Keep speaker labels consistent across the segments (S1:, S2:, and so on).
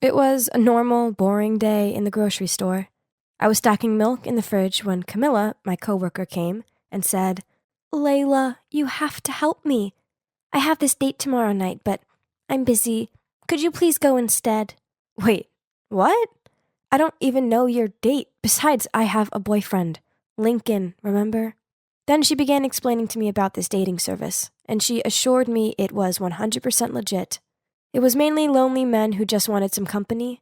S1: It was a normal, boring day in the grocery store. I was stocking milk in the fridge when Camilla, my coworker, came and said, "Layla, you have to help me. I have this date tomorrow night, but I'm busy. Could you please go instead?" Wait, what? I don't even know your date. Besides, I have a boyfriend. Lincoln, remember? Then she began explaining to me about this dating service, and she assured me it was 100% legit. It was mainly lonely men who just wanted some company.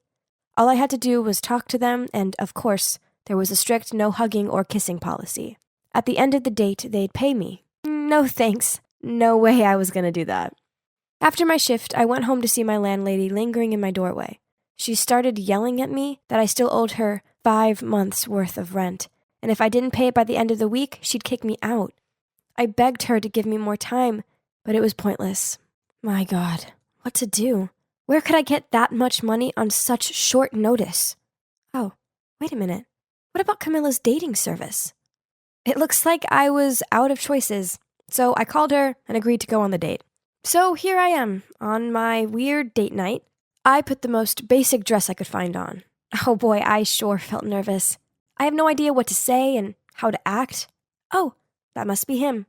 S1: All I had to do was talk to them, and of course, there was a strict no hugging or kissing policy. At the end of the date, they'd pay me. No thanks. No way I was gonna do that. After my shift, I went home to see my landlady lingering in my doorway. She started yelling at me that I still owed her 5 months' worth of rent, and if I didn't pay it by the end of the week, she'd kick me out. I begged her to give me more time, but it was pointless. My God, what to do? Where could I get that much money on such short notice? Oh, wait a minute. What about Camilla's dating service? It looks like I was out of choices, so I called her and agreed to go on the date. So here I am, on my weird date night. I put the most basic dress I could find on. Oh boy, I sure felt nervous. I have no idea what to say and how to act. Oh, that must be him.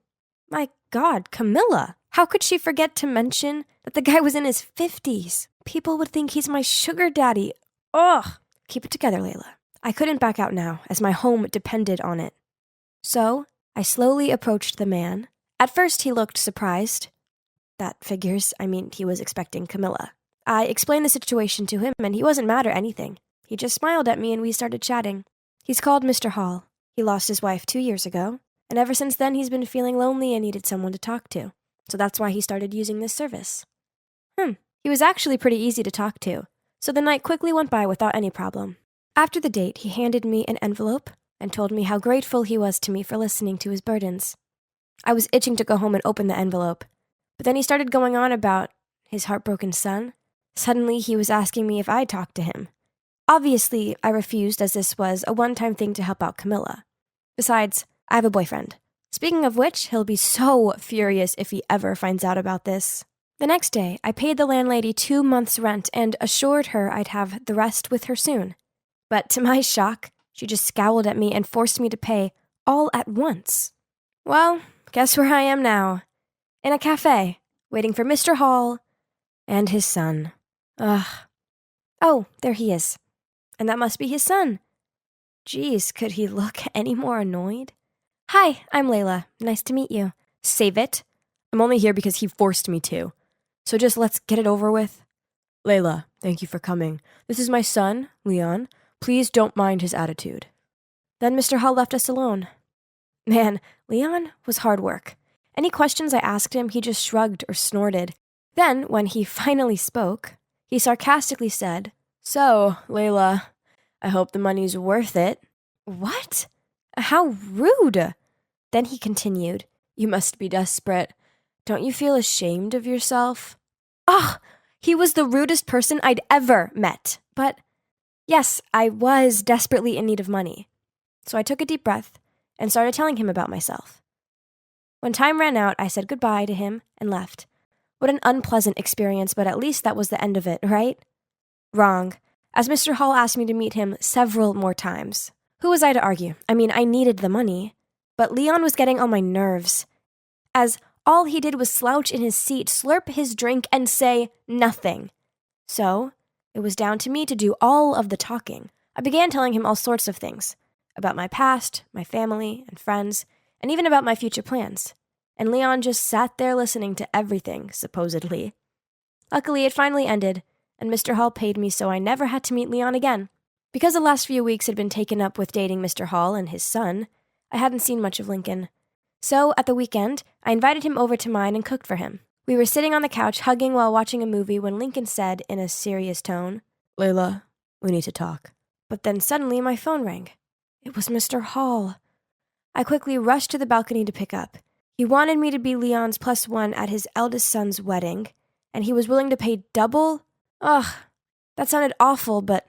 S1: My God, Camilla! How could she forget to mention that the guy was in his 50s? People would think he's my sugar daddy. Ugh! Keep it together, Layla. I couldn't back out now, as my home depended on it. So, I slowly approached the man. At first, he looked surprised. That figures. I mean, he was expecting Camilla. I explained the situation to him, and he wasn't mad or anything. He just smiled at me, and we started chatting. He's called Mr. Hall. He lost his wife 2 years ago, and ever since then, he's been feeling lonely and needed someone to talk to. So that's why he started using this service. He was actually pretty easy to talk to, so the night quickly went by without any problem. After the date, he handed me an envelope and told me how grateful he was to me for listening to his burdens. I was itching to go home and open the envelope, but then he started going on about his heartbroken son. Suddenly, he was asking me if I'd talk to him. Obviously, I refused as this was a one-time thing to help out Camilla. Besides, I have a boyfriend. Speaking of which, he'll be so furious if he ever finds out about this. The next day, I paid the landlady 2 months' rent and assured her I'd have the rest with her soon. But to my shock, she just scowled at me and forced me to pay all at once. Well, guess where I am now? In a cafe, waiting for Mr. Hall and his son. Ugh. Oh, there he is. And that must be his son. Geez, could he look any more annoyed? Hi, I'm Layla. Nice to meet you. Save it. I'm only here because he forced me to. So just let's get it over with. Layla, thank you for coming. This is my son, Leon. Please don't mind his attitude. Then Mr. Hall left us alone. Man, Leon was hard work. Any questions I asked him, he just shrugged or snorted. Then, when he finally spoke, he sarcastically said, "So, Layla, I hope the money's worth it." What? How rude! Then he continued, "You must be desperate. Don't you feel ashamed of yourself?" Ugh! He was the rudest person I'd ever met. But, yes, I was desperately in need of money. So I took a deep breath and started telling him about myself. When time ran out, I said goodbye to him and left. What an unpleasant experience, but at least that was the end of it, right? Wrong, as Mr. Hall asked me to meet him several more times. Who was I to argue? I mean, I needed the money. But Leon was getting on my nerves, as all he did was slouch in his seat, slurp his drink, and say nothing. So, it was down to me to do all of the talking. I began telling him all sorts of things, about my past, my family, and friends, and even about my future plans. And Leon just sat there listening to everything, supposedly. Luckily, it finally ended, and Mr. Hall paid me so I never had to meet Leon again. Because the last few weeks had been taken up with dating Mr. Hall and his son, I hadn't seen much of Lincoln. So, at the weekend, I invited him over to mine and cooked for him. We were sitting on the couch hugging while watching a movie when Lincoln said, in a serious tone, "Layla, we need to talk." But then suddenly my phone rang. It was Mr. Hall. I quickly rushed to the balcony to pick up. He wanted me to be Leon's +1 at his eldest son's wedding, and he was willing to pay double? Ugh, that sounded awful, but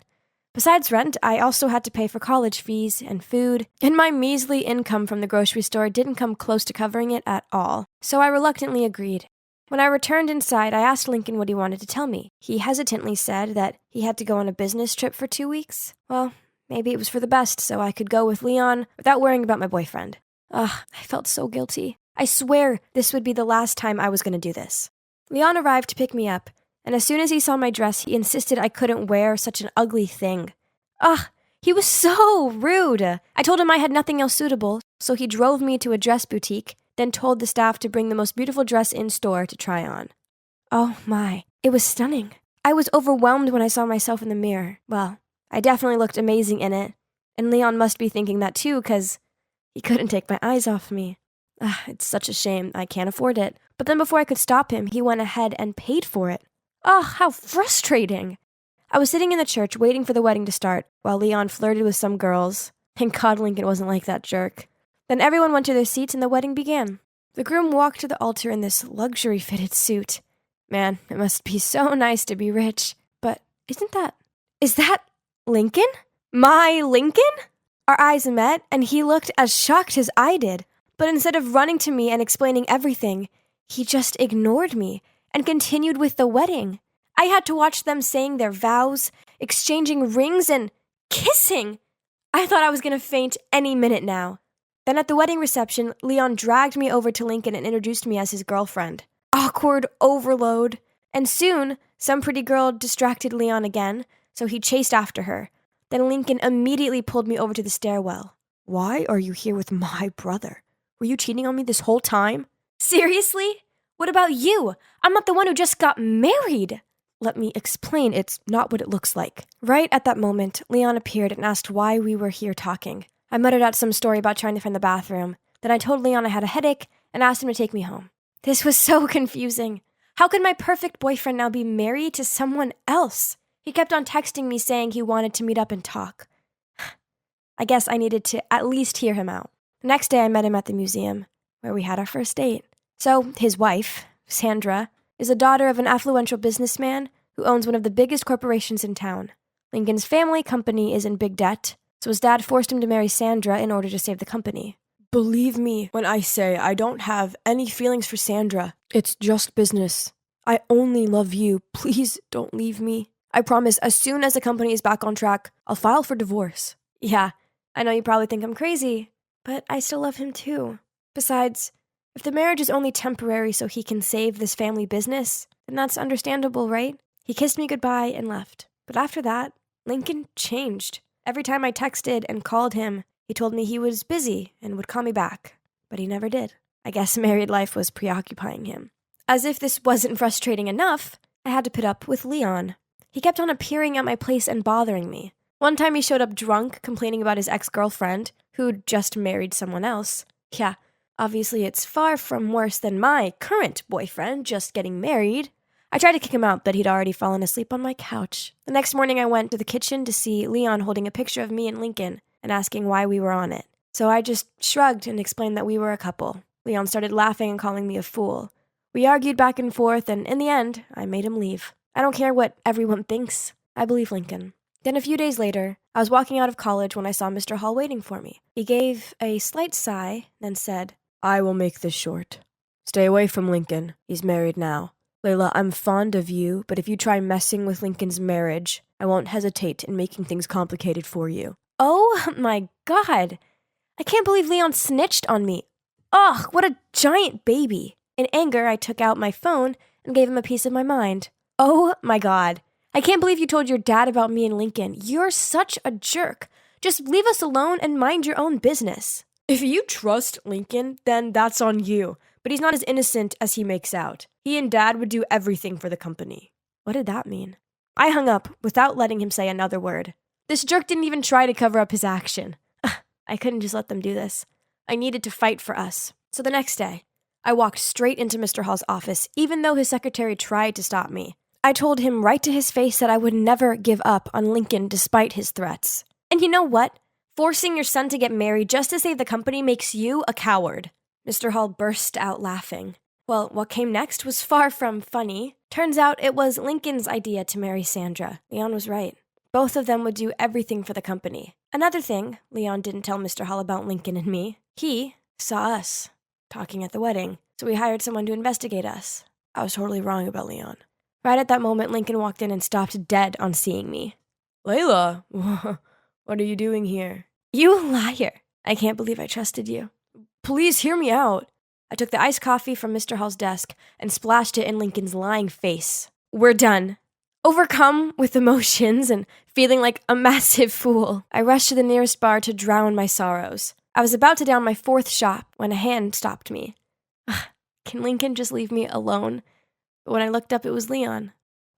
S1: besides rent, I also had to pay for college fees and food, and my measly income from the grocery store didn't come close to covering it at all, so I reluctantly agreed. When I returned inside, I asked Lincoln what he wanted to tell me. He hesitantly said that he had to go on a business trip for 2 weeks. Well, maybe it was for the best, so I could go with Leon without worrying about my boyfriend. Ugh, I felt so guilty. I swear this would be the last time I was going to do this. Leon arrived to pick me up, and as soon as he saw my dress, he insisted I couldn't wear such an ugly thing. Ugh, he was so rude. I told him I had nothing else suitable, so he drove me to a dress boutique, then told the staff to bring the most beautiful dress in store to try on. Oh my, it was stunning. I was overwhelmed when I saw myself in the mirror. Well, I definitely looked amazing in it, and Leon must be thinking that too, because he couldn't take my eyes off me. It's such a shame I can't afford it. But then before I could stop him, he went ahead and paid for it. How frustrating. I was sitting in the church waiting for the wedding to start while Leon flirted with some girls. Thank God Lincoln wasn't like that jerk. Then everyone went to their seats and the wedding began. The groom walked to the altar in this luxury-fitted suit. Man, it must be so nice to be rich. But is that Lincoln? My Lincoln? Our eyes met, and he looked as shocked as I did. But instead of running to me and explaining everything, he just ignored me and continued with the wedding. I had to watch them saying their vows, exchanging rings, and kissing. I thought I was going to faint any minute now. Then at the wedding reception, Leon dragged me over to Lincoln and introduced me as his girlfriend. Awkward overload. And soon, some pretty girl distracted Leon again, so he chased after her. Then Lincoln immediately pulled me over to the stairwell. Why are you here with my brother? Were you cheating on me this whole time? Seriously? What about you? I'm not the one who just got married. Let me explain, it's not what it looks like. Right at that moment, Leon appeared and asked why we were here talking. I muttered out some story about trying to find the bathroom. Then I told Leon I had a headache and asked him to take me home. This was so confusing. How could my perfect boyfriend now be married to someone else? He kept on texting me saying he wanted to meet up and talk. I guess I needed to at least hear him out. The next day I met him at the museum, where we had our first date. So, his wife, Sandra, is the daughter of an affluential businessman who owns one of the biggest corporations in town. Lincoln's family company is in big debt, so his dad forced him to marry Sandra in order to save the company. Believe me when I say I don't have any feelings for Sandra. It's just business. I only love you. Please don't leave me. I promise, as soon as the company is back on track, I'll file for divorce. Yeah, I know you probably think I'm crazy, but I still love him too. Besides, if the marriage is only temporary so he can save this family business, then that's understandable, right? He kissed me goodbye and left. But after that, Lincoln changed. Every time I texted and called him, he told me he was busy and would call me back. But he never did. I guess married life was preoccupying him. As if this wasn't frustrating enough, I had to put up with Leon. He kept on appearing at my place and bothering me. One time he showed up drunk, complaining about his ex-girlfriend, who'd just married someone else. Yeah, obviously it's far from worse than my current boyfriend just getting married. I tried to kick him out, but he'd already fallen asleep on my couch. The next morning I went to the kitchen to see Leon holding a picture of me and Lincoln and asking why we were on it. So I just shrugged and explained that we were a couple. Leon started laughing and calling me a fool. We argued back and forth, and in the end, I made him leave. I don't care what everyone thinks. I believe Lincoln. Then a few days later, I was walking out of college when I saw Mr. Hall waiting for me. He gave a slight sigh, then said, I will make this short. Stay away from Lincoln. He's married now. Layla, I'm fond of you, but if you try messing with Lincoln's marriage, I won't hesitate in making things complicated for you. Oh my God. I can't believe Leon snitched on me. Ugh, what a giant baby. In anger, I took out my phone and gave him a piece of my mind. Oh my God. I can't believe you told your dad about me and Lincoln. You're such a jerk. Just leave us alone and mind your own business. If you trust Lincoln, then that's on you. But he's not as innocent as he makes out. He and Dad would do everything for the company. What did that mean? I hung up without letting him say another word. This jerk didn't even try to cover up his action. I couldn't just let them do this. I needed to fight for us. So the next day, I walked straight into Mr. Hall's office, even though his secretary tried to stop me. I told him right to his face that I would never give up on Lincoln despite his threats. And you know what? Forcing your son to get married just to save the company makes you a coward. Mr. Hall burst out laughing. Well, what came next was far from funny. Turns out it was Lincoln's idea to marry Sandra. Leon was right. Both of them would do everything for the company. Another thing, Leon didn't tell Mr. Hall about Lincoln and me. He saw us talking at the wedding, so we hired someone to investigate us. I was totally wrong about Leon. Right at that moment, Lincoln walked in and stopped dead on seeing me. Layla, what are you doing here? You liar. I can't believe I trusted you. Please hear me out. I took the iced coffee from Mr. Hall's desk and splashed it in Lincoln's lying face. We're done. Overcome with emotions and feeling like a massive fool, I rushed to the nearest bar to drown my sorrows. I was about to down my 4th shot when a hand stopped me. Can Lincoln just leave me alone? But when I looked up, it was Leon.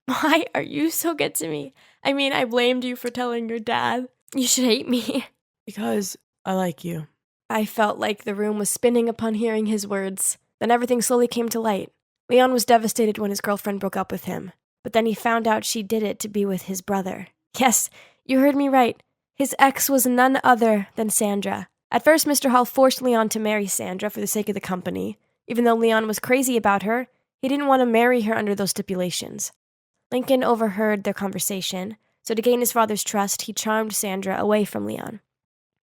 S1: Why are you so good to me? I mean, I blamed you for telling your dad. You should hate me. Because I like you. I felt like the room was spinning upon hearing his words. Then everything slowly came to light. Leon was devastated when his girlfriend broke up with him. But then he found out she did it to be with his brother. Yes, you heard me right. His ex was none other than Sandra. At first, Mr. Hall forced Leon to marry Sandra for the sake of the company. Even though Leon was crazy about her, he didn't want to marry her under those stipulations. Lincoln overheard their conversation, so to gain his father's trust, he charmed Sandra away from Leon.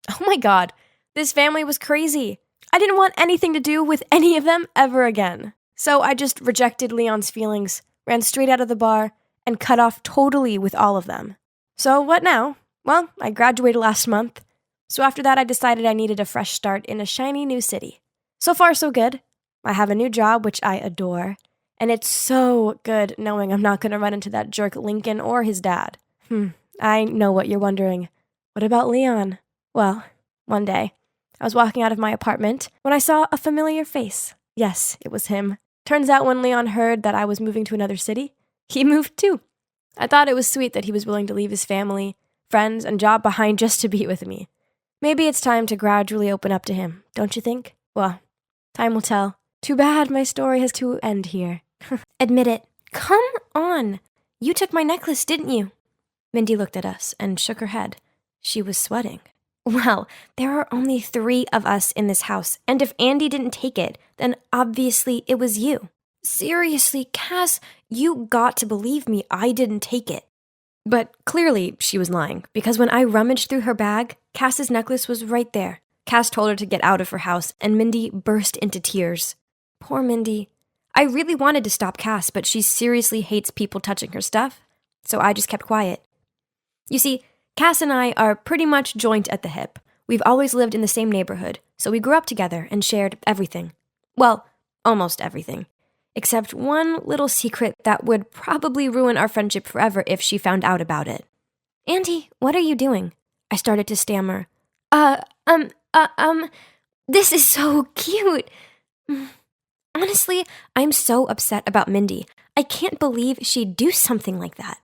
S1: Oh my God, this family was crazy. I didn't want anything to do with any of them ever again. So I just rejected Leon's feelings, ran straight out of the bar, and cut off totally with all of them. So what now? Well, I graduated last month. So after that, I decided I needed a fresh start in a shiny new city. So far, so good. I have a new job, which I adore. And it's so good knowing I'm not going to run into that jerk Lincoln or his dad. I know what you're wondering. What about Leon? Well, one day, I was walking out of my apartment when I saw a familiar face. Yes, it was him. Turns out when Leon heard that I was moving to another city, he moved too. I thought it was sweet that he was willing to leave his family, friends, and job behind just to be with me. Maybe it's time to gradually open up to him, don't you think? Well, time will tell. Too bad my story has to end here. Admit it. Come on. You took my necklace, didn't you? Mindy looked at us and shook her head. She was sweating. Well, there are only 3 of us in this house, and if Andy didn't take it, then obviously it was you. Seriously, Cass, you got to believe me, I didn't take it. But clearly she was lying, because when I rummaged through her bag, Cass's necklace was right there. Cass told her to get out of her house, and Mindy burst into tears. Poor Mindy. I really wanted to stop Cass, but she seriously hates people touching her stuff, so I just kept quiet. You see, Cass and I are pretty much joint at the hip. We've always lived in the same neighborhood, so we grew up together and shared everything. Well, almost everything. Except one little secret that would probably ruin our friendship forever if she found out about it. Auntie, what are you doing? I started to stammer. This is so cute. Honestly, I'm so upset about Mindy. I can't believe she'd do something like that.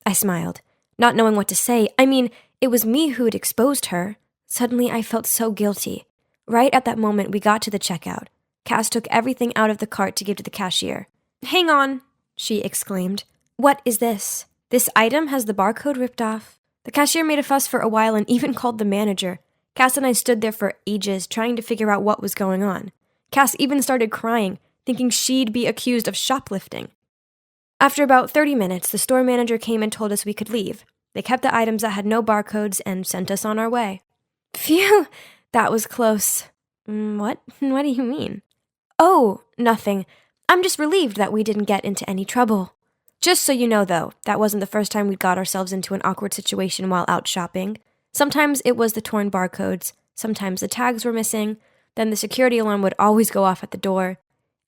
S1: I smiled, not knowing what to say. I mean, it was me who'd exposed her. Suddenly, I felt so guilty. Right at that moment, we got to the checkout. Cass took everything out of the cart to give to the cashier. Hang on, she exclaimed. What is this? This item has the barcode ripped off. The cashier made a fuss for a while and even called the manager. Cass and I stood there for ages trying to figure out what was going on. Cass even started crying, thinking she'd be accused of shoplifting. After about 30 minutes, the store manager came and told us we could leave. They kept the items that had no barcodes and sent us on our way. Phew, that was close. What? What do you mean? Oh, nothing. I'm just relieved that we didn't get into any trouble. Just so you know, though, that wasn't the first time we'd got ourselves into an awkward situation while out shopping. Sometimes it was the torn barcodes, sometimes the tags were missing, then the security alarm would always go off at the door.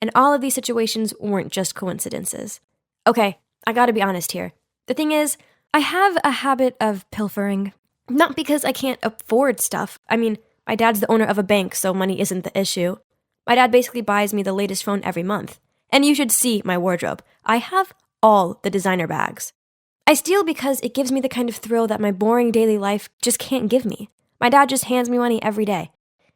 S1: And all of these situations weren't just coincidences. Okay, I gotta be honest here. The thing is, I have a habit of pilfering. Not because I can't afford stuff. I mean, my dad's the owner of a bank, so money isn't the issue. My dad basically buys me the latest phone every month. And you should see my wardrobe. I have all the designer bags. I steal because it gives me the kind of thrill that my boring daily life just can't give me. My dad just hands me money every day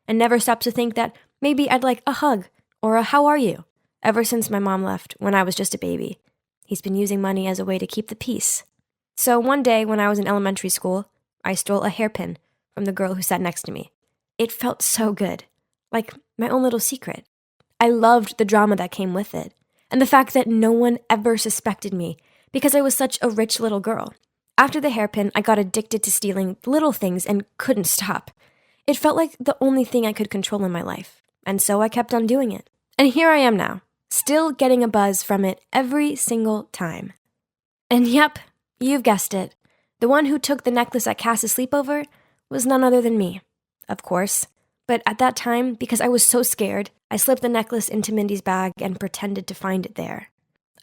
S1: and never stops to think that maybe I'd like a hug or a how are you ever since my mom left when I was just a baby. He's been using money as a way to keep the peace. So one day when I was in elementary school, I stole a hairpin from the girl who sat next to me. It felt so good, like my own little secret. I loved the drama that came with it, and the fact that no one ever suspected me because I was such a rich little girl. After the hairpin, I got addicted to stealing little things and couldn't stop. It felt like the only thing I could control in my life, and so I kept on doing it. And here I am now, still getting a buzz from it every single time. And yep, you've guessed it. The one who took the necklace at Cass's sleepover was none other than me, of course. But at that time, because I was so scared, I slipped the necklace into Mindy's bag and pretended to find it there.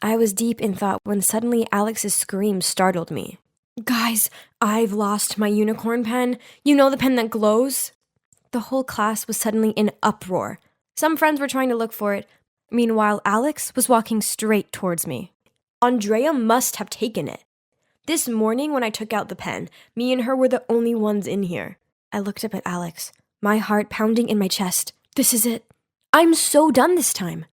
S1: I was deep in thought when suddenly Alex's scream startled me. "Guys, I've lost my unicorn pen. You know, the pen that glows?" The whole class was suddenly in uproar. Some friends were trying to look for it. Meanwhile, Alex was walking straight towards me. Andrea must have taken it. This morning when I took out the pen, me and her were the only ones in here. I looked up at Alex, my heart pounding in my chest. This is it. I'm so done this time.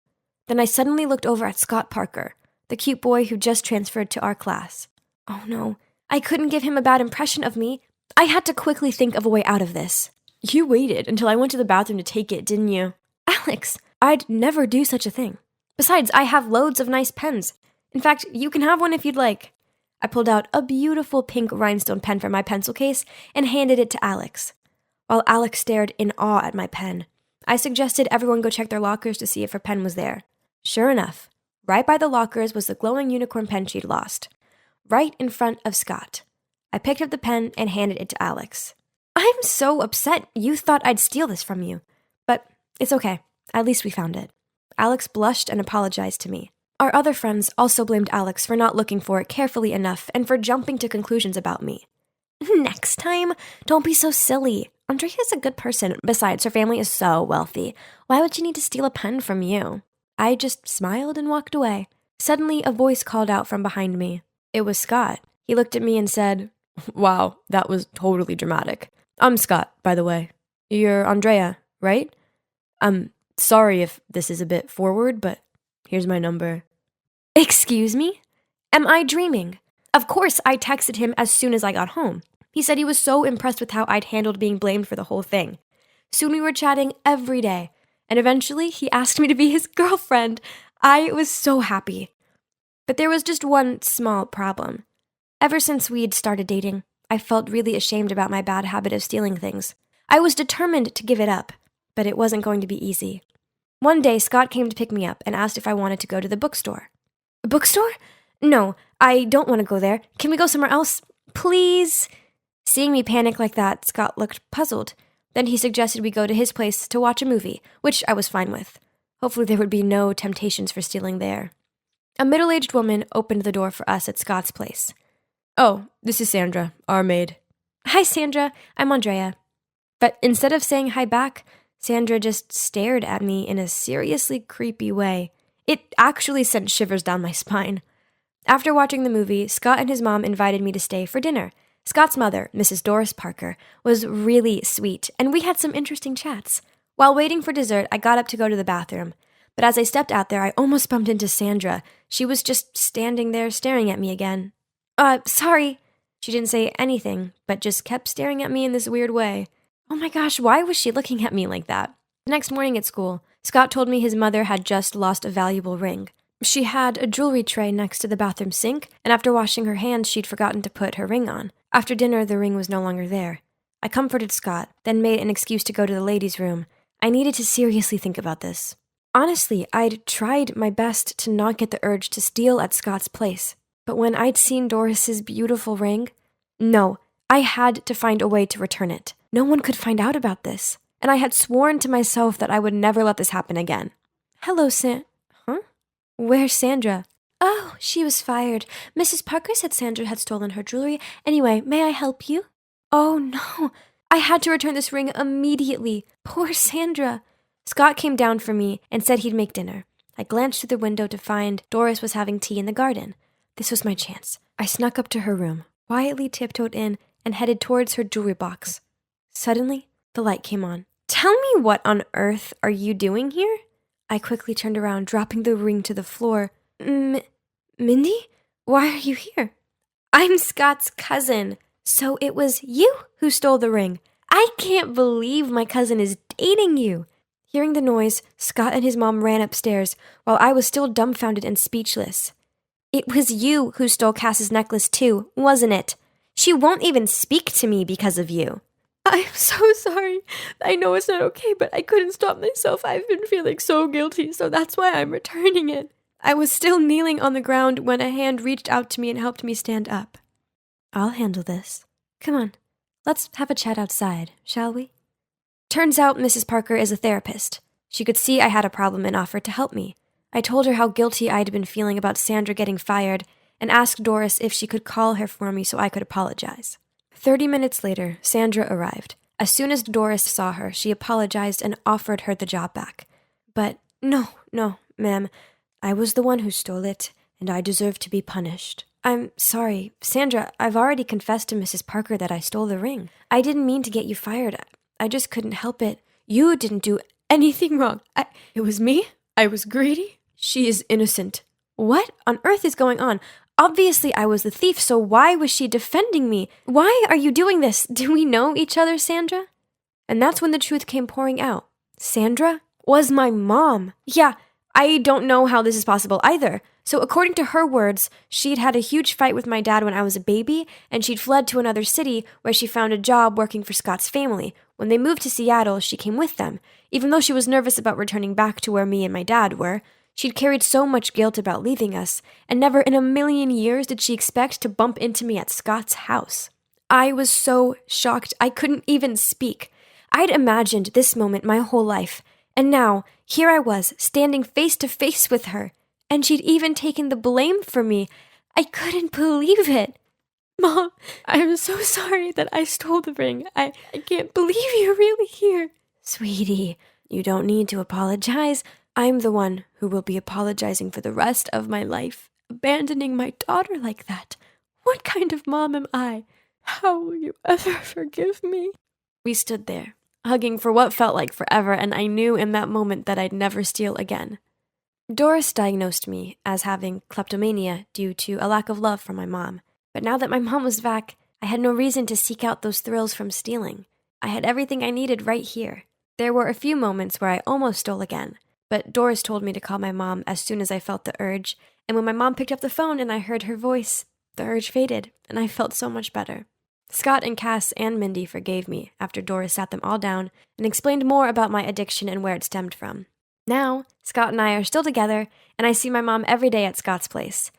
S1: Then I suddenly looked over at Scott Parker, the cute boy who just transferred to our class. Oh no, I couldn't give him a bad impression of me. I had to quickly think of a way out of this. You waited until I went to the bathroom to take it, didn't you? Alex, I'd never do such a thing. Besides, I have loads of nice pens. In fact, you can have one if you'd like. I pulled out a beautiful pink rhinestone pen from my pencil case and handed it to Alex. While Alex stared in awe at my pen, I suggested everyone go check their lockers to see if her pen was there. Sure enough, right by the lockers was the glowing unicorn pen she'd lost, right in front of Scott. I picked up the pen and handed it to Alex. I'm so upset you thought I'd steal this from you, but it's okay. At least we found it. Alex blushed and apologized to me. Our other friends also blamed Alex for not looking for it carefully enough and for jumping to conclusions about me. Next time, don't be so silly. Andrea's a good person. Besides, her family is so wealthy. Why would she need to steal a pen from you? I just smiled and walked away. Suddenly, a voice called out from behind me. It was Scott. He looked at me and said, "Wow, that was totally dramatic. I'm Scott, by the way. You're Andrea, right? I'm sorry if this is a bit forward, but here's my number." Excuse me? Am I dreaming? Of course, I texted him as soon as I got home. He said he was so impressed with how I'd handled being blamed for the whole thing. Soon we were chatting every day, and eventually he asked me to be his girlfriend. I was so happy. But there was just one small problem. Ever since we'd started dating, I felt really ashamed about my bad habit of stealing things. I was determined to give it up, but it wasn't going to be easy. One day, Scott came to pick me up and asked if I wanted to go to the bookstore. A bookstore? No, I don't want to go there. Can we go somewhere else? Please? Seeing me panic like that, Scott looked puzzled. Then he suggested we go to his place to watch a movie, which I was fine with. Hopefully there would be no temptations for stealing there. A middle-aged woman opened the door for us at Scott's place. "Oh, this is Sandra, our maid." "Hi, Sandra. I'm Andrea." But instead of saying hi back, Sandra just stared at me in a seriously creepy way. It actually sent shivers down my spine. After watching the movie, Scott and his mom invited me to stay for dinner. Scott's mother, Mrs. Doris Parker, was really sweet, and we had some interesting chats. While waiting for dessert, I got up to go to the bathroom. But as I stepped out there, I almost bumped into Sandra. She was just standing there staring at me again. Sorry." She didn't say anything, but just kept staring at me in this weird way. Oh my gosh, why was she looking at me like that? The next morning at school, Scott told me his mother had just lost a valuable ring. She had a jewelry tray next to the bathroom sink, and after washing her hands, she'd forgotten to put her ring on. After dinner, the ring was no longer there. I comforted Scott, then made an excuse to go to the ladies' room. I needed to seriously think about this. Honestly, I'd tried my best to not get the urge to steal at Scott's place. But when I'd seen Doris's beautiful ring, no, I had to find a way to return it. No one could find out about this. And I had sworn to myself that I would never let this happen again. "Hello, Huh? Where's Sandra?" "Oh, she was fired. Mrs. Parker said Sandra had stolen her jewelry. Anyway, may I help you?" Oh no, I had to return this ring immediately. Poor Sandra. Scott came down for me and said he'd make dinner. I glanced through the window to find Doris was having tea in the garden. This was my chance. I snuck up to her room, quietly tiptoed in, and headed towards her jewelry box. Suddenly, the light came on. "Tell me what on earth are you doing here?" I quickly turned around, dropping the ring to the floor. Mindy? Why are you here?" "I'm Scott's cousin." "So it was you who stole the ring. I can't believe my cousin is dating you." Hearing the noise, Scott and his mom ran upstairs, while I was still dumbfounded and speechless. "It was you who stole Cass's necklace too, wasn't it? She won't even speak to me because of you." I'm so sorry. I know it's not okay, but I couldn't stop myself. I've been feeling so guilty, so that's why I'm returning it. I was still kneeling on the ground when a hand reached out to me and helped me stand up. I'll handle this. Come on, let's have a chat outside, shall we? Turns out Mrs. Parker is a therapist. She could see I had a problem and offered to help me. I told her how guilty I'd been feeling about Sandra getting fired and asked Doris if she could call her for me so I could apologize. 30 minutes later, Sandra arrived. As soon as Doris saw her, she apologized and offered her the job back. But no, ma'am. I was the one who stole it, and I deserve to be punished. I'm sorry, Sandra, I've already confessed to Mrs. Parker that I stole the ring. I didn't mean to get you fired. I just couldn't help it. You didn't do anything wrong. It was me? I was greedy? She is innocent. What on earth is going on? Obviously, I was the thief, so why was she defending me? Why are you doing this? Do we know each other, Sandra? And that's when the truth came pouring out. Sandra was my mom. Yeah, I don't know how this is possible either. So according to her words, she'd had a huge fight with my dad when I was a baby, and she'd fled to another city where she found a job working for Scott's family. When they moved to Seattle, she came with them. Even though she was nervous about returning back to where me and my dad were, she'd carried so much guilt about leaving us, and never in a million years did she expect to bump into me at Scott's house. I was so shocked I couldn't even speak. I'd imagined this moment my whole life, and now, here I was, standing face to face with her, and she'd even taken the blame for me. I couldn't believe it. Mom, I'm so sorry that I stole the ring. I can't believe you're really here. Sweetie, you don't need to apologize. I'm the one who will be apologizing for the rest of my life, abandoning my daughter like that. What kind of mom am I? How will you ever forgive me? We stood there, hugging for what felt like forever, and I knew in that moment that I'd never steal again. Doris diagnosed me as having kleptomania due to a lack of love from my mom. But now that my mom was back, I had no reason to seek out those thrills from stealing. I had everything I needed right here. There were a few moments where I almost stole again, but Doris told me to call my mom as soon as I felt the urge, and when my mom picked up the phone and I heard her voice, the urge faded, and I felt so much better. Scott and Cass and Mindy forgave me after Doris sat them all down and explained more about my addiction and where it stemmed from. Now, Scott and I are still together, and I see my mom every day at Scott's place.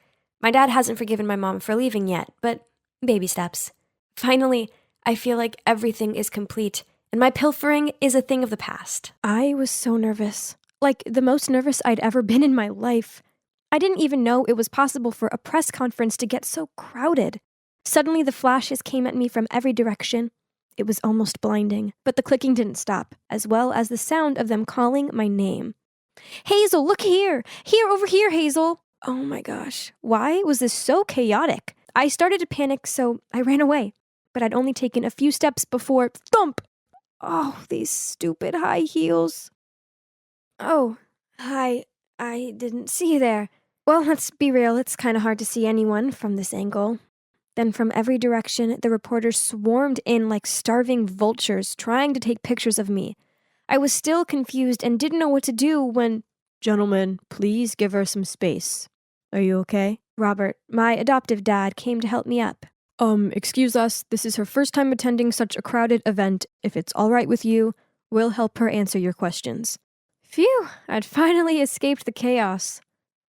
S1: My dad hasn't forgiven my mom for leaving yet, but baby steps. Finally, I feel like everything is complete, and my pilfering is a thing of the past. I was so nervous. Like, the most nervous I'd ever been in my life. I didn't even know it was possible for a press conference to get so crowded. Suddenly, the flashes came at me from every direction. It was almost blinding, but the clicking didn't stop, as well as the sound of them calling my name. Hazel, look here! Here, over here, Hazel! Oh my gosh, why was this so chaotic? I started to panic, so I ran away, but I'd only taken a few steps before thump! Oh, these stupid high heels. Oh, hi, I didn't see you there. Well, let's be real, it's kind of hard to see anyone from this angle. Then from every direction, the reporters swarmed in like starving vultures, trying to take pictures of me. I was still confused and didn't know what to do when... Gentlemen, please give her some space. Are you okay? Robert, my adoptive dad, came to help me up. Excuse us, this is her first time attending such a crowded event. If it's all right with you, we'll help her answer your questions. Phew, I'd finally escaped the chaos.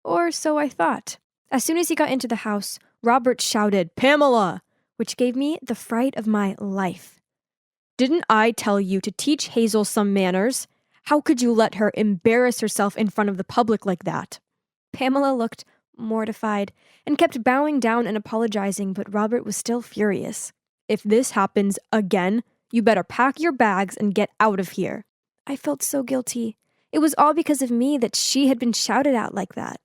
S1: Or so I thought. As soon as he got into the house, Robert shouted, "Pamela!" which gave me the fright of my life. Didn't I tell you to teach Hazel some manners? How could you let her embarrass herself in front of the public like that? Pamela looked mortified and kept bowing down and apologizing, but Robert was still furious. If this happens again, you better pack your bags and get out of here. I felt so guilty. It was all because of me that she had been shouted at like that.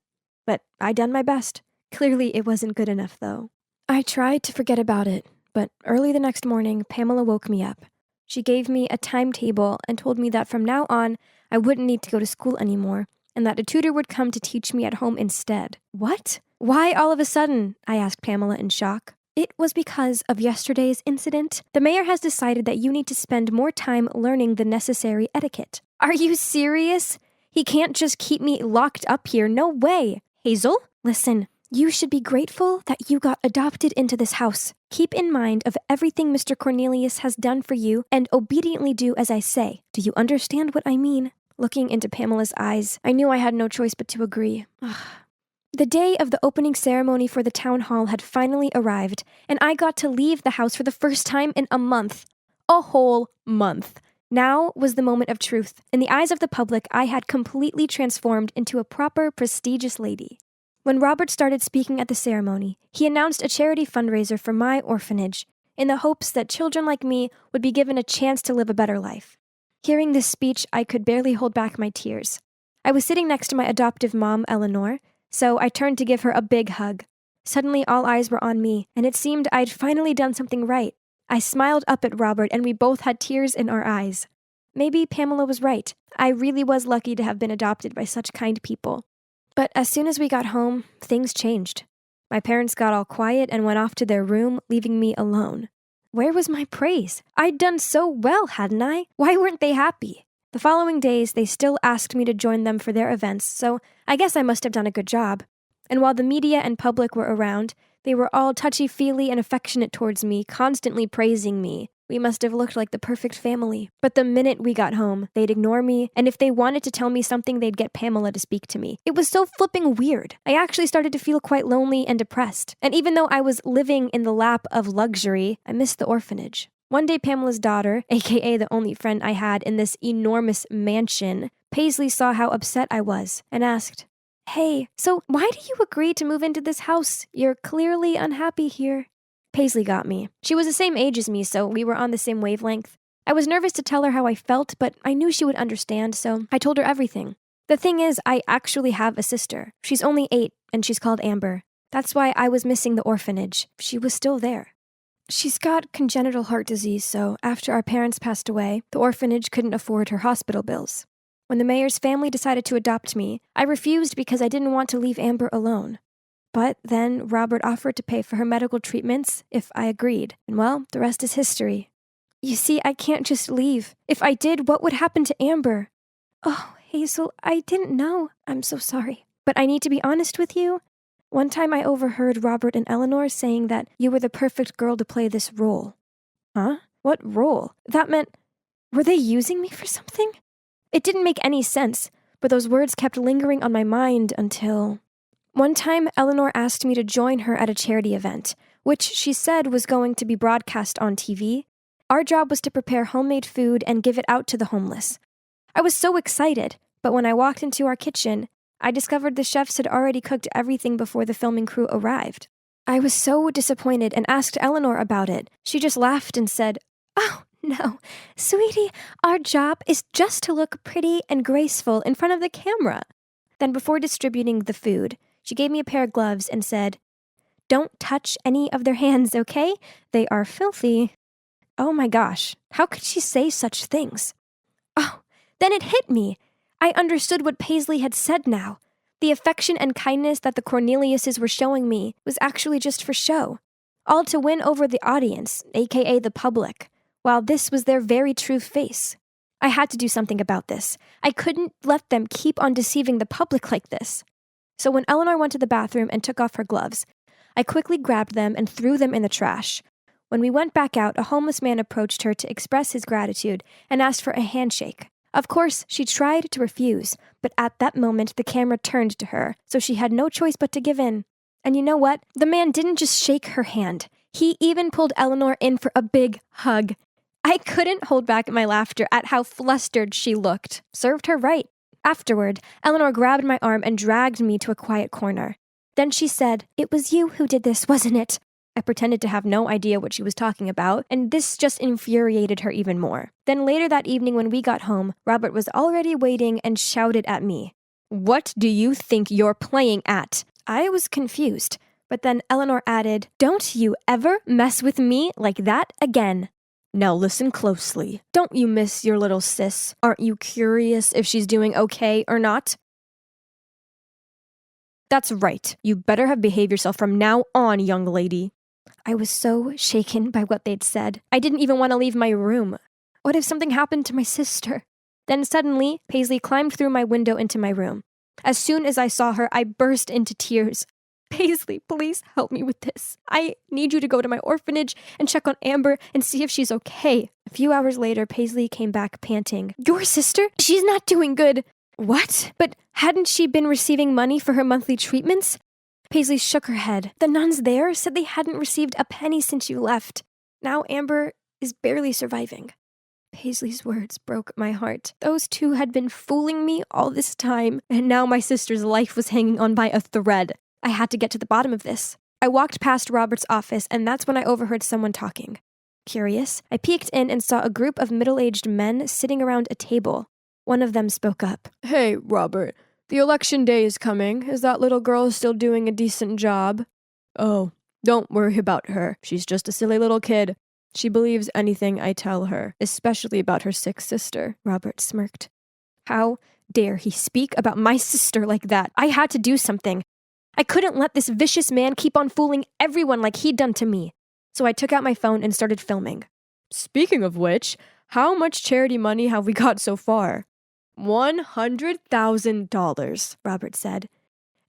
S1: But I'd done my best. Clearly, it wasn't good enough, though. I tried to forget about it, but early the next morning, Pamela woke me up. She gave me a timetable and told me that from now on, I wouldn't need to go to school anymore, and that a tutor would come to teach me at home instead. What? Why all of a sudden? I asked Pamela in shock. It was because of yesterday's incident. The mayor has decided that you need to spend more time learning the necessary etiquette. Are you serious? He can't just keep me locked up here. No way. Hazel, listen. You should be grateful that you got adopted into this house. Keep in mind of everything Mr. Cornelius has done for you and obediently do as I say. Do you understand what I mean?" Looking into Pamela's eyes, I knew I had no choice but to agree. The day of the opening ceremony for the town hall had finally arrived, and I got to leave the house for the first time in a month. A whole month. Now was the moment of truth. In the eyes of the public, I had completely transformed into a proper, prestigious lady. When Robert started speaking at the ceremony, he announced a charity fundraiser for my orphanage, in the hopes that children like me would be given a chance to live a better life. Hearing this speech, I could barely hold back my tears. I was sitting next to my adoptive mom, Eleanor, so I turned to give her a big hug. Suddenly, all eyes were on me, and it seemed I'd finally done something right. I smiled up at Robert, and we both had tears in our eyes. Maybe Pamela was right. I really was lucky to have been adopted by such kind people. But as soon as we got home, things changed. My parents got all quiet and went off to their room, leaving me alone. Where was my praise? I'd done so well, hadn't I? Why weren't they happy? The following days, they still asked me to join them for their events, so I guess I must have done a good job. And while the media and public were around, they were all touchy-feely and affectionate towards me, constantly praising me. We must have looked like the perfect family. But the minute we got home, they'd ignore me, and if they wanted to tell me something, they'd get Pamela to speak to me. It was so flipping weird. I actually started to feel quite lonely and depressed. And even though I was living in the lap of luxury, I missed the orphanage. One day, Pamela's daughter, aka the only friend I had in this enormous mansion, Paisley, saw how upset I was and asked, "Hey, so why do you agree to move into this house? You're clearly unhappy here." Paisley got me. She was the same age as me, so we were on the same wavelength. I was nervous to tell her how I felt, but I knew she would understand, so I told her everything. The thing is, I actually have a sister. She's only 8, and she's called Amber. That's why I was missing the orphanage. She was still there. She's got congenital heart disease, so after our parents passed away, the orphanage couldn't afford her hospital bills. When the mayor's family decided to adopt me, I refused because I didn't want to leave Amber alone. But then Robert offered to pay for her medical treatments if I agreed, and well, the rest is history. You see, I can't just leave. If I did, what would happen to Amber? Oh, Hazel, I didn't know. I'm so sorry. But I need to be honest with you. One time I overheard Robert and Eleanor saying that you were the perfect girl to play this role. Huh? What role? That meant, were they using me for something? It didn't make any sense, but those words kept lingering on my mind until... One time, Eleanor asked me to join her at a charity event, which she said was going to be broadcast on TV. Our job was to prepare homemade food and give it out to the homeless. I was so excited, but when I walked into our kitchen, I discovered the chefs had already cooked everything before the filming crew arrived. I was so disappointed and asked Eleanor about it. She just laughed and said, "Oh, no, sweetie, our job is just to look pretty and graceful in front of the camera." Then before distributing the food, she gave me a pair of gloves and said, "Don't touch any of their hands, okay? They are filthy." Oh my gosh, how could she say such things? Oh, then it hit me. I understood what Paisley had said now. The affection and kindness that the Corneliuses were showing me was actually just for show. All to win over the audience, aka the public, while this was their very true face. I had to do something about this. I couldn't let them keep on deceiving the public like this. So when Eleanor went to the bathroom and took off her gloves, I quickly grabbed them and threw them in the trash. When we went back out, a homeless man approached her to express his gratitude and asked for a handshake. Of course, she tried to refuse, but at that moment the camera turned to her, so she had no choice but to give in. And you know what? The man didn't just shake her hand. He even pulled Eleanor in for a big hug. I couldn't hold back my laughter at how flustered she looked. Served her right. Afterward, Eleanor grabbed my arm and dragged me to a quiet corner. Then she said, "It was you who did this, wasn't it?" I pretended to have no idea what she was talking about, and this just infuriated her even more. Then later that evening when we got home, Robert was already waiting and shouted at me, "What do you think you're playing at?" I was confused, but then Eleanor added, "Don't you ever mess with me like that again." Now listen closely. Don't you miss your little sis? Aren't you curious if she's doing okay or not? That's right. You better have behaved yourself from now on, young lady. I was so shaken by what they'd said. I didn't even want to leave my room. What if something happened to my sister? Then suddenly, Paisley climbed through my window into my room. As soon as I saw her, I burst into tears. Paisley, please help me with this. I need you to go to my orphanage and check on Amber and see if she's okay. A few hours later, Paisley came back panting. Your sister? She's not doing good. What? But hadn't she been receiving money for her monthly treatments? Paisley shook her head. The nuns there said they hadn't received a penny since you left. Now Amber is barely surviving. Paisley's words broke my heart. Those two had been fooling me all this time, and now my sister's life was hanging on by a thread. I had to get to the bottom of this. I walked past Robert's office, and that's when I overheard someone talking. Curious, I peeked in and saw a group of middle-aged men sitting around a table. One of them spoke up. Hey, Robert, the election day is coming. Is that little girl still doing a decent job? Oh, don't worry about her. She's just a silly little kid. She believes anything I tell her, especially about her sick sister, Robert smirked. How dare he speak about my sister like that? I had to do something. I couldn't let this vicious man keep on fooling everyone like he'd done to me. So I took out my phone and started filming. Speaking of which, how much charity money have we got so far? $100,000, Robert said,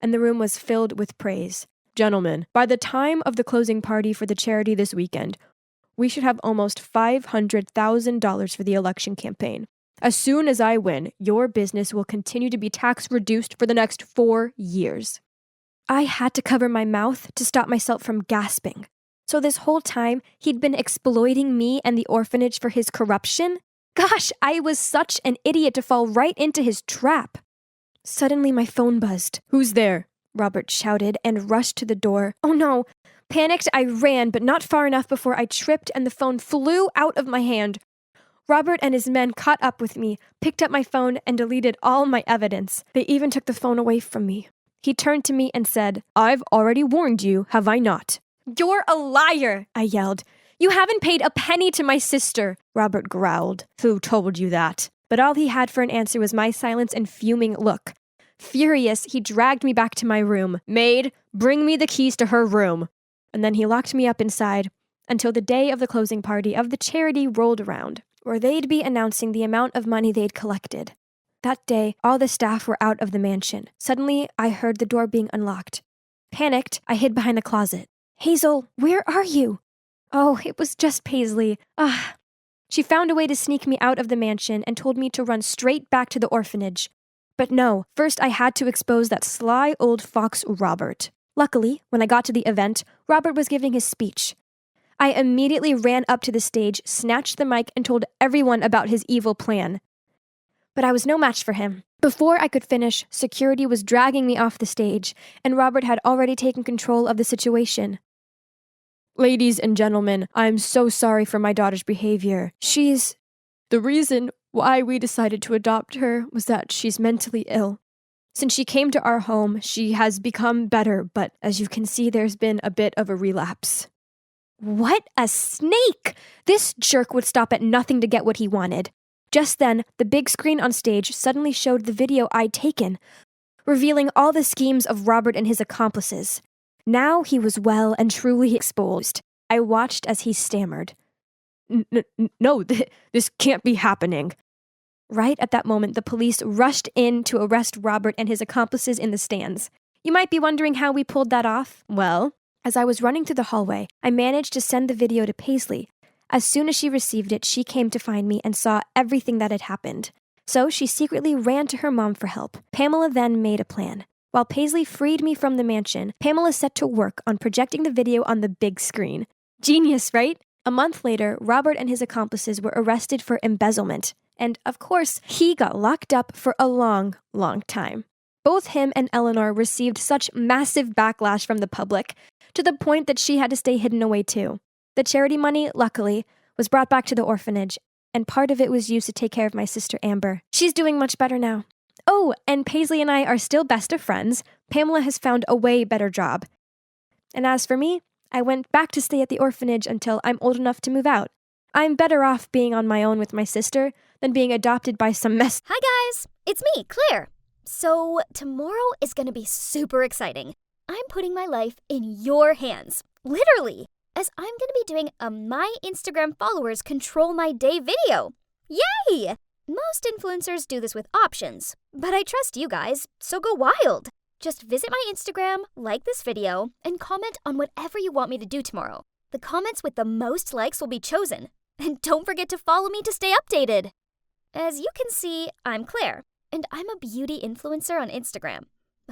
S1: and the room was filled with praise. Gentlemen, by the time of the closing party for the charity this weekend, we should have almost $500,000 for the election campaign. As soon as I win, your business will continue to be tax reduced for the next 4 years. I had to cover my mouth to stop myself from gasping. So this whole time, he'd been exploiting me and the orphanage for his corruption? Gosh, I was such an idiot to fall right into his trap. Suddenly my phone buzzed. Who's there? Robert shouted and rushed to the door. Oh no! Panicked, I ran, but not far enough before I tripped and the phone flew out of my hand. Robert and his men caught up with me, picked up my phone, and deleted all my evidence. They even took the phone away from me. He turned to me and said, I've already warned you, have I not? You're a liar, I yelled. You haven't paid a penny to my sister, Robert growled. Who told you that? But all he had for an answer was my silence and fuming look. Furious, he dragged me back to my room. Maid, bring me the keys to her room. And then he locked me up inside until the day of the closing party of the charity rolled around, where they'd be announcing the amount of money they'd collected. That day, all the staff were out of the mansion. Suddenly, I heard the door being unlocked. Panicked, I hid behind the closet. Hazel, where are you? Oh, it was just Paisley. She found a way to sneak me out of the mansion and told me to run straight back to the orphanage. But no, first I had to expose that sly old fox Robert. Luckily, when I got to the event, Robert was giving his speech. I immediately ran up to the stage, snatched the mic, and told everyone about his evil plan. But I was no match for him. Before I could finish, security was dragging me off the stage, and Robert had already taken control of the situation. Ladies and gentlemen, I'm so sorry for my daughter's behavior. The reason why we decided to adopt her was that she's mentally ill. Since she came to our home, she has become better, but as you can see, there's been a bit of a relapse. What a snake! This jerk would stop at nothing to get what he wanted. Just then, the big screen on stage suddenly showed the video I'd taken, revealing all the schemes of Robert and his accomplices. Now he was well and truly exposed. I watched as he stammered. No, this can't be happening. Right at that moment, the police rushed in to arrest Robert and his accomplices in the stands. You might be wondering how we pulled that off. Well, as I was running through the hallway, I managed to send the video to Paisley. As soon as she received it, she came to find me and saw everything that had happened. So she secretly ran to her mom for help. Pamela then made a plan. While Paisley freed me from the mansion, Pamela set to work on projecting the video on the big screen. Genius, right? A month later, Robert and his accomplices were arrested for embezzlement. And, of course, he got locked up for a long, long time. Both him and Eleanor received such massive backlash from the public, to the point that she had to stay hidden away too. The charity money, luckily, was brought back to the orphanage, and part of it was used to take care of my sister Amber. She's doing much better now. Oh, and Paisley and I are still best of friends. Pamela has found a way better job. And as for me, I went back to stay at the orphanage until I'm old enough to move out. I'm better off being on my own with my sister than being adopted by some mess.
S2: Hi guys, it's me, Claire. So tomorrow is gonna be super exciting. I'm putting my life in your hands, literally, as I'm gonna be doing a My Instagram Followers Control My Day video. Yay! Most influencers do this with options, but I trust you guys, so go wild. Just visit my Instagram, like this video, and comment on whatever you want me to do tomorrow. The comments with the most likes will be chosen. And don't forget to follow me to stay updated. As you can see, I'm Claire, and I'm a beauty influencer on Instagram.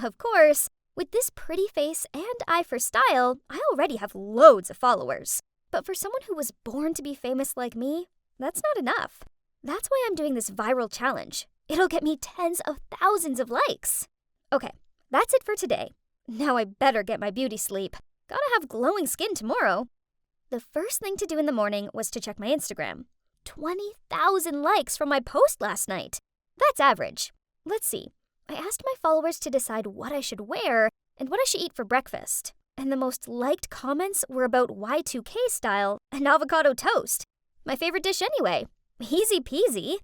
S2: Of course, with this pretty face and eye for style, I already have loads of followers. But for someone who was born to be famous like me, that's not enough. That's why I'm doing this viral challenge. It'll get me tens of thousands of likes. Okay, that's it for today. Now I better get my beauty sleep. Gotta have glowing skin tomorrow. The first thing to do in the morning was to check my Instagram. 20,000 likes from my post last night. That's average. Let's see. I asked my followers to decide what I should wear and what I should eat for breakfast. And the most liked comments were about Y2K style and avocado toast. My favorite dish anyway. Easy peasy.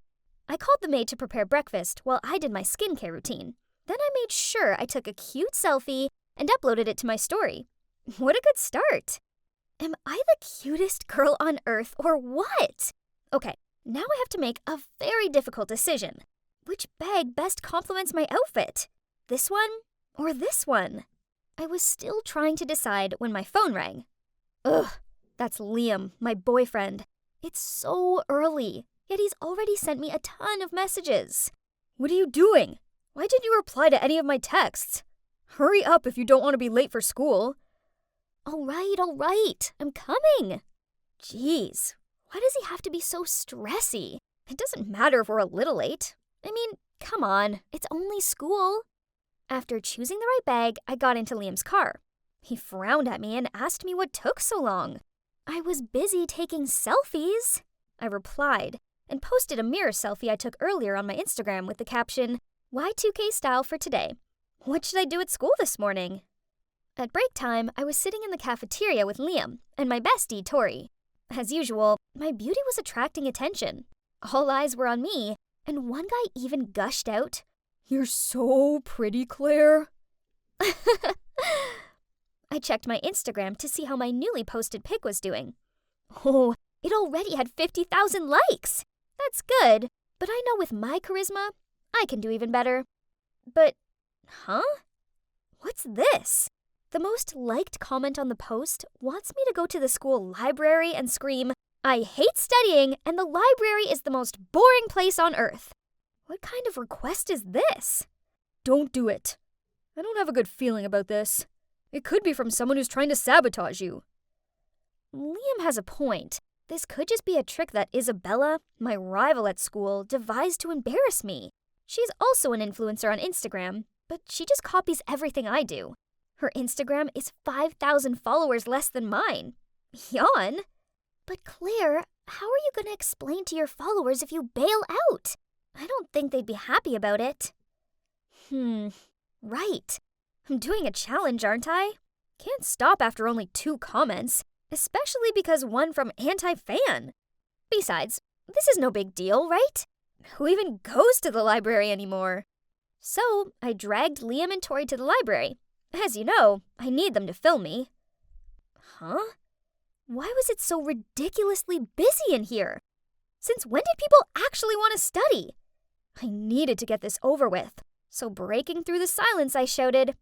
S2: I called the maid to prepare breakfast while I did my skincare routine. Then I made sure I took a cute selfie and uploaded it to my story. What a good start. Am I the cutest girl on earth or what? Okay, now I have to make a very difficult decision. Which bag best complements my outfit? This one or this one? I was still trying to decide when my phone rang. Ugh, that's Liam, my boyfriend. It's so early, yet he's already sent me a ton of messages. What are you doing? Why didn't you reply to any of my texts? Hurry up if you don't want to be late for school. All right, I'm coming. Jeez, why does he have to be so stressy? It doesn't matter if we're a little late. I mean, come on, it's only school. After choosing the right bag, I got into Liam's car. He frowned at me and asked me what took so long. I was busy taking selfies. I replied and posted a mirror selfie I took earlier on my Instagram with the caption, Y2K style for today. What should I do at school this morning? At break time, I was sitting in the cafeteria with Liam and my bestie, Tori. As usual, my beauty was attracting attention. All eyes were on me, and one guy even gushed out, "You're so pretty, Claire." I checked my Instagram to see how my newly posted pic was doing. Oh, it already had 50,000 likes. That's good, but I know with my charisma, I can do even better. But, What's this? The most liked comment on the post wants me to go to the school library and scream, "I hate studying and the library is the most boring place on earth." What kind of request is this? Don't do it. I don't have a good feeling about this. It could be from someone who's trying to sabotage you. Liam has a point. This could just be a trick that Isabella, my rival at school, devised to embarrass me. She's also an influencer on Instagram, but she just copies everything I do. Her Instagram is 5,000 followers less than mine. Yawn. But Claire, how are you going to explain to your followers if you bail out? I don't think they'd be happy about it. Right. I'm doing a challenge, aren't I? Can't stop after only 2 comments, especially because one from anti-fan. Besides, this is no big deal, right? Who even goes to the library anymore? So I dragged Liam and Tori to the library. As you know, I need them to film me. Huh? Why was it so ridiculously busy in here? Since when did people actually want to study? I needed to get this over with. So breaking through the silence, I shouted,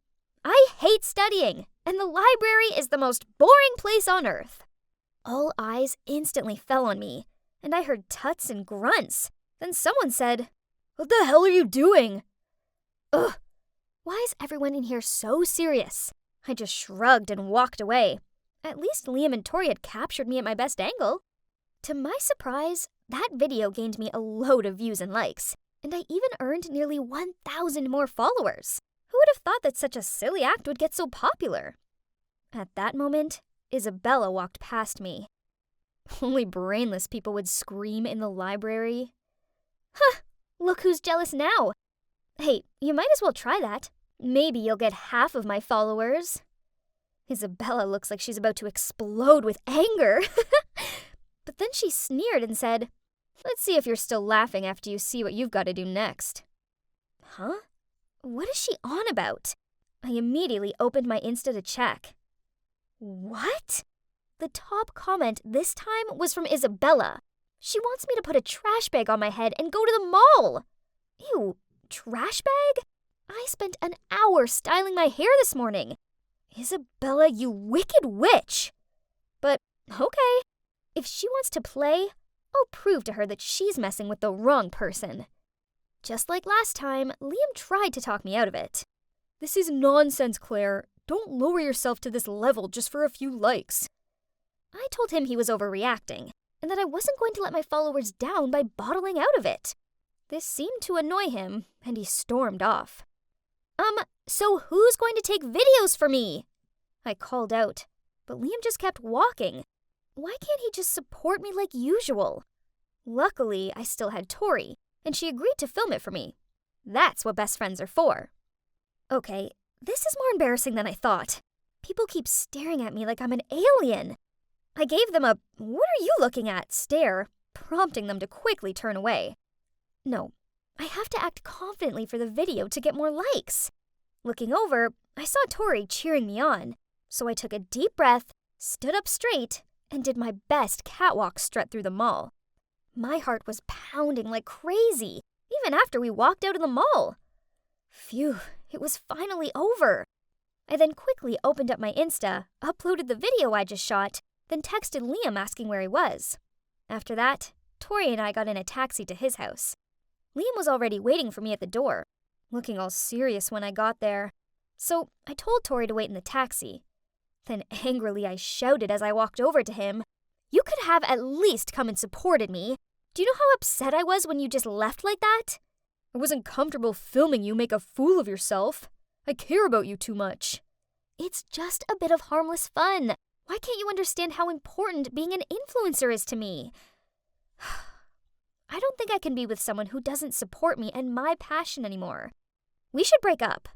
S2: "I hate studying, and the library is the most boring place on earth." All eyes instantly fell on me, and I heard tuts and grunts. Then someone said, "What the hell are you doing?" Ugh, why is everyone in here so serious? I just shrugged and walked away. At least Liam and Tori had captured me at my best angle. To my surprise, that video gained me a load of views and likes, and I even earned nearly 1,000 more followers. Who would have thought that such a silly act would get so popular? At that moment, Isabella walked past me. Only brainless people would scream in the library. Huh, look who's jealous now. Hey, you might as well try that. Maybe you'll get half of my followers. Isabella looks like she's about to explode with anger. But then she sneered and said, "Let's see if you're still laughing after you see what you've got to do next." Huh? What is she on about? I immediately opened my Insta to check. What? The top comment this time was from Isabella. She wants me to put a trash bag on my head and go to the mall. Ew, trash bag? I spent an hour styling my hair this morning. Isabella, you wicked witch. But, okay. If she wants to play, I'll prove to her that she's messing with the wrong person. Just like last time, Liam tried to talk me out of it. This is nonsense, Claire. Don't lower yourself to this level just for a few likes. I told him he was overreacting, and that I wasn't going to let my followers down by bottling out of it. This seemed to annoy him, and he stormed off. So who's going to take videos for me? I called out, but Liam just kept walking. Why can't he just support me like usual? Luckily, I still had Tori, and she agreed to film it for me. That's what best friends are for. Okay, this is more embarrassing than I thought. People keep staring at me like I'm an alien. I gave them a "what are you looking at" stare, prompting them to quickly turn away. No, I have to act confidently for the video to get more likes. Looking over, I saw Tori cheering me on, so I took a deep breath, stood up straight, and did my best catwalk strut through the mall. My heart was pounding like crazy, even after we walked out of the mall. Phew, it was finally over. I then quickly opened up my Insta, uploaded the video I just shot, then texted Liam asking where he was. After that, Tori and I got in a taxi to his house. Liam was already waiting for me at the door, looking all serious when I got there. So I told Tori to wait in the taxi. Then angrily I shouted as I walked over to him, "You could have at least come and supported me. Do you know how upset I was when you just left like that? I wasn't comfortable filming you make a fool of yourself. I care about you too much." It's just a bit of harmless fun. Why can't you understand how important being an influencer is to me? I don't think I can be with someone who doesn't support me and my passion anymore. We should break up.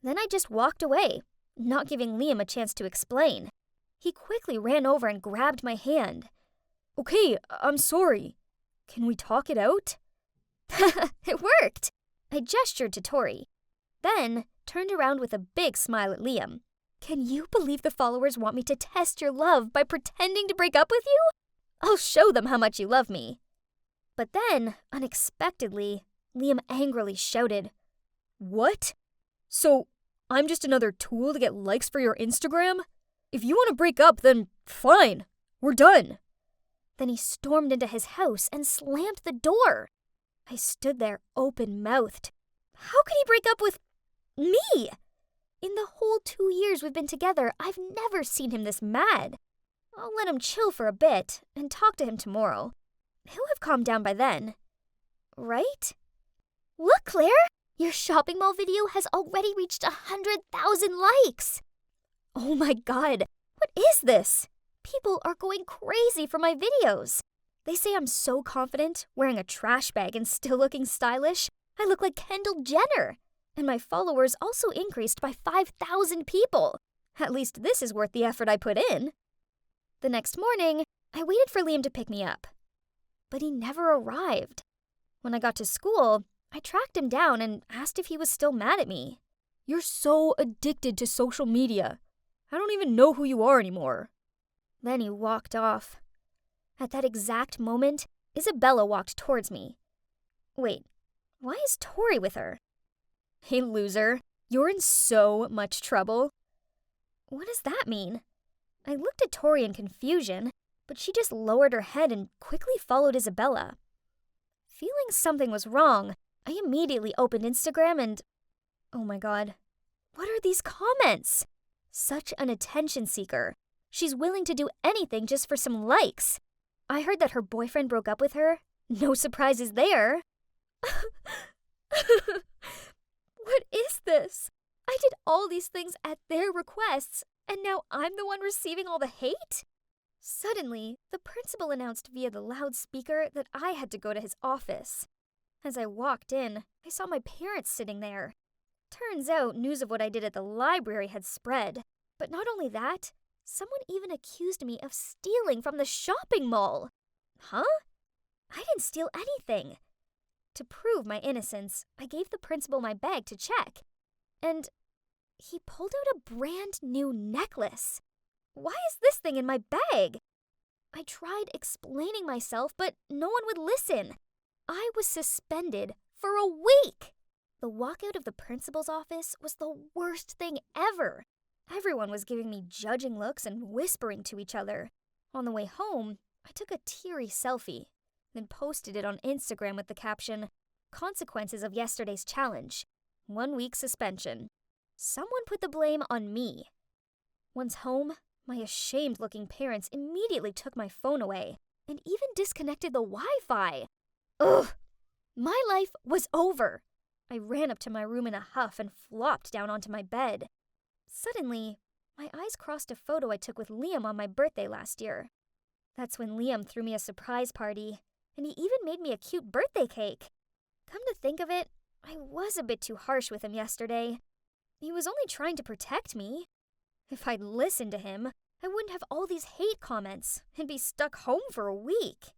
S2: Then I just walked away, not giving Liam a chance to explain. He quickly ran over and grabbed my hand. "Okay, I'm sorry. Can we talk it out?" It worked! I gestured to Tori, then turned around with a big smile at Liam. "Can you believe the followers want me to test your love by pretending to break up with you? I'll show them how much you love me." But then, unexpectedly, Liam angrily shouted, "What? So, I'm just another tool to get likes for your Instagram? If you want to break up, then fine. We're done." Then he stormed into his house and slammed the door. I stood there open-mouthed. How could he break up with me? In the whole 2 years we've been together, I've never seen him this mad. I'll let him chill for a bit and talk to him tomorrow. He'll have calmed down by then. Right? Look, Claire! Your shopping mall video has already reached 100,000 likes! Oh my god, what is this? People are going crazy for my videos. They say I'm so confident, wearing a trash bag and still looking stylish. I look like Kendall Jenner. And my followers also increased by 5,000 people. At least this is worth the effort I put in. The next morning, I waited for Liam to pick me up. But he never arrived. When I got to school, I tracked him down and asked if he was still mad at me. "You're so addicted to social media. I don't even know who you are anymore." Then he walked off. At that exact moment, Isabella walked towards me. Wait, why is Tori with her? "Hey, loser, you're in so much trouble." What does that mean? I looked at Tori in confusion, but she just lowered her head and quickly followed Isabella. Feeling something was wrong, I immediately opened Instagram and... oh my god, what are these comments? Such an attention seeker. She's willing to do anything just for some likes. I heard that her boyfriend broke up with her. No surprises there. What is this? I did all these things at their requests, and now I'm the one receiving all the hate? Suddenly, the principal announced via the loudspeaker that I had to go to his office. As I walked in, I saw my parents sitting there. Turns out news of what I did at the library had spread. But not only that, someone even accused me of stealing from the shopping mall. Huh? I didn't steal anything. To prove my innocence, I gave the principal my bag to check. And he pulled out a brand new necklace. Why is this thing in my bag? I tried explaining myself, but no one would listen. I was suspended for a week. The walkout of the principal's office was the worst thing ever. Everyone was giving me judging looks and whispering to each other. On the way home, I took a teary selfie, then posted it on Instagram with the caption, "Consequences of yesterday's challenge. 1 week suspension." Someone put the blame on me. Once home, my ashamed-looking parents immediately took my phone away and even disconnected the Wi-Fi. Ugh! My life was over. I ran up to my room in a huff and flopped down onto my bed. Suddenly, my eyes crossed a photo I took with Liam on my birthday last year. That's when Liam threw me a surprise party, and he even made me a cute birthday cake. Come to think of it, I was a bit too harsh with him yesterday. He was only trying to protect me. If I'd listened to him, I wouldn't have all these hate comments and be stuck home for a week.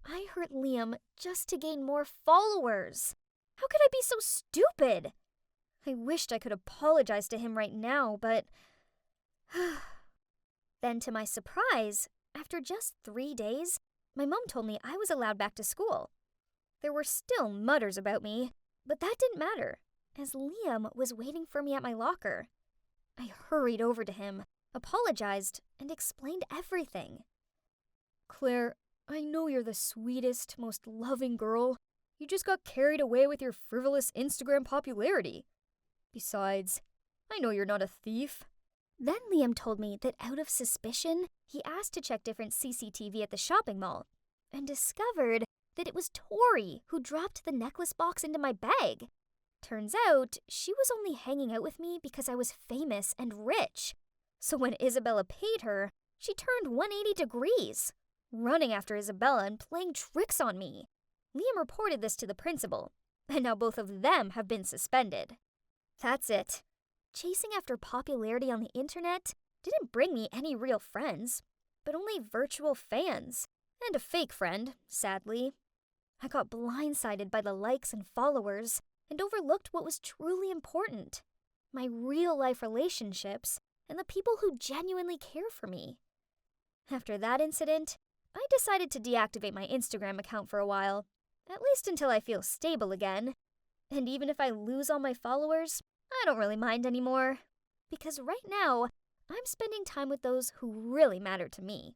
S2: I hurt Liam just to gain more followers. How could I be so stupid? I wished I could apologize to him right now, but... Then to my surprise, after just 3 days, my mom told me I was allowed back to school. There were still mutters about me, but that didn't matter, as Liam was waiting for me at my locker. I hurried over to him, apologized, and explained everything. "Claire, I know you're the sweetest, most loving girl. You just got carried away with your frivolous Instagram popularity. Besides, I know you're not a thief." Then Liam told me that out of suspicion, he asked to check different CCTV at the shopping mall and discovered that it was Tori who dropped the necklace box into my bag. Turns out, she was only hanging out with me because I was famous and rich. So when Isabella paid her, she turned 180 degrees, running after Isabella and playing tricks on me. Liam reported this to the principal, and now both of them have been suspended. That's it. Chasing after popularity on the internet didn't bring me any real friends, but only virtual fans, and a fake friend, sadly. I got blindsided by the likes and followers, and overlooked what was truly important: my real-life relationships and the people who genuinely care for me. After that incident, I decided to deactivate my Instagram account for a while, at least until I feel stable again. And even if I lose all my followers, I don't really mind anymore. Because right now, I'm spending time with those who really matter to me.